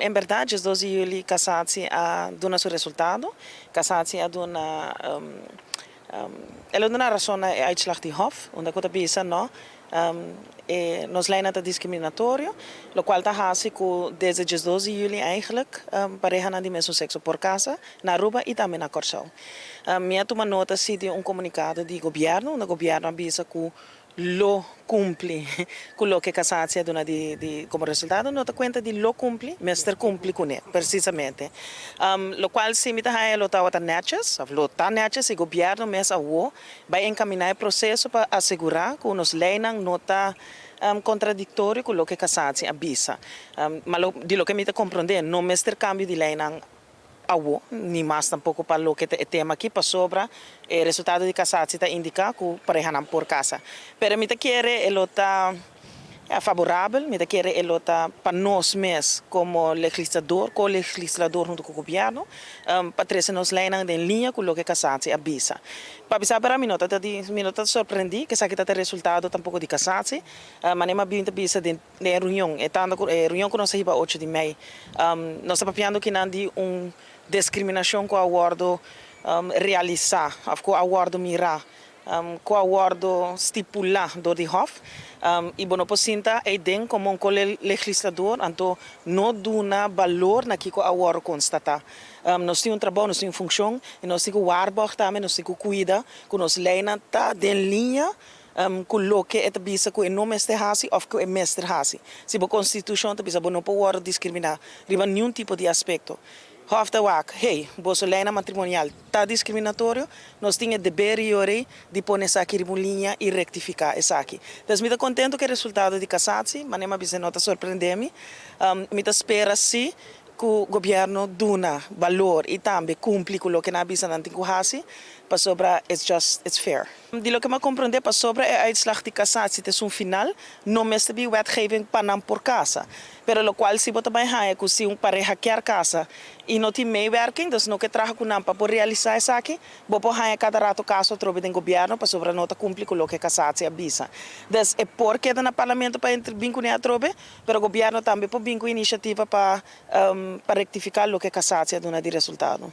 In verdade, os 12 de julho, cassatie a dona seu resultado, cassatie a dona ela dona razão na uitslag die hof, onde eu pensa não, nos lijnen te discriminatório, lo qual ta hasi que desde os 12 de julho eigenlijk pareja na dimensão sexo por casa, na Aruba e também na Corsão. Minha toma nota se de comunicado do governo, onde o governo avisa que lo cumpre con lo que cassatia dona como resultado nota cuenta di lo cumpre mester cumpre con ele precisamente lo qual se me tá lo tá wata netjes of lo tá netjes e governo mes awo vai encaminhar o processo para assegurar que nos lenan nota contraditório com lo que cassatia avisa mas di lo que me tá compreender não mester cambio de lenan awo, ni mais tampouco para o que é tema aqui, para sobra, o resultado de cassação está indica que pareja não por casa. Pero me quer ele está favorável, me quer ele está para nós mesmos como legislador, co-legislador junto com o governo, para trazer nos leis em linha com o que cassação avisa. Para avisar para mim, me nota surpreendi que essa que está resultado tampouco de cassação, mas nem mais bem avisa de reunião, reunião que nós iba 8 de maio, nós estamos pensando que não de discriminação com o acordo realizar, com o acordo mirar, com o acordo estipular do hof, e bom, por sinta é den como legislador, então não dá valor na que o acordo constata. Nós temos trabalho, nós temos função, e nós temos waarborg também, nós temos cuida, que nos leina tá de linha com o que é bisa que não mestre hasi ou que é mestre hasi. Se a Constituição tá bisa não pode discriminar, riba nenhum tipo de aspecto. Hof de wak, hey, boso leina matrimonial tá discriminatório, nós tínhamos dever de pôr essa aqui em linha e rectificar essa aqui. Então, me estou contente com o resultado de cassação, mas não me nota surpreender-me. Me espera se que o governo dá valor e também cumpre com o que na bisa não tem que fazer, para sobra it's fair. De lo que me compreender para sobra é a uitslag de cassatie, het is final, não mestre bi wetgeving para não por casa. Pero lo qual se bota bem é que se pareja quer casa e não tem meewerking, dus não que traga com não para realizar isso aqui, vou por cada rato caso trobe do governo para sobra nota cumprir com o que cassatie avisa. Dus é porque no parlamento para intervir com a trobe, pero o governo também por vir com iniciativa para rectificar o que cassatie dona de resultado.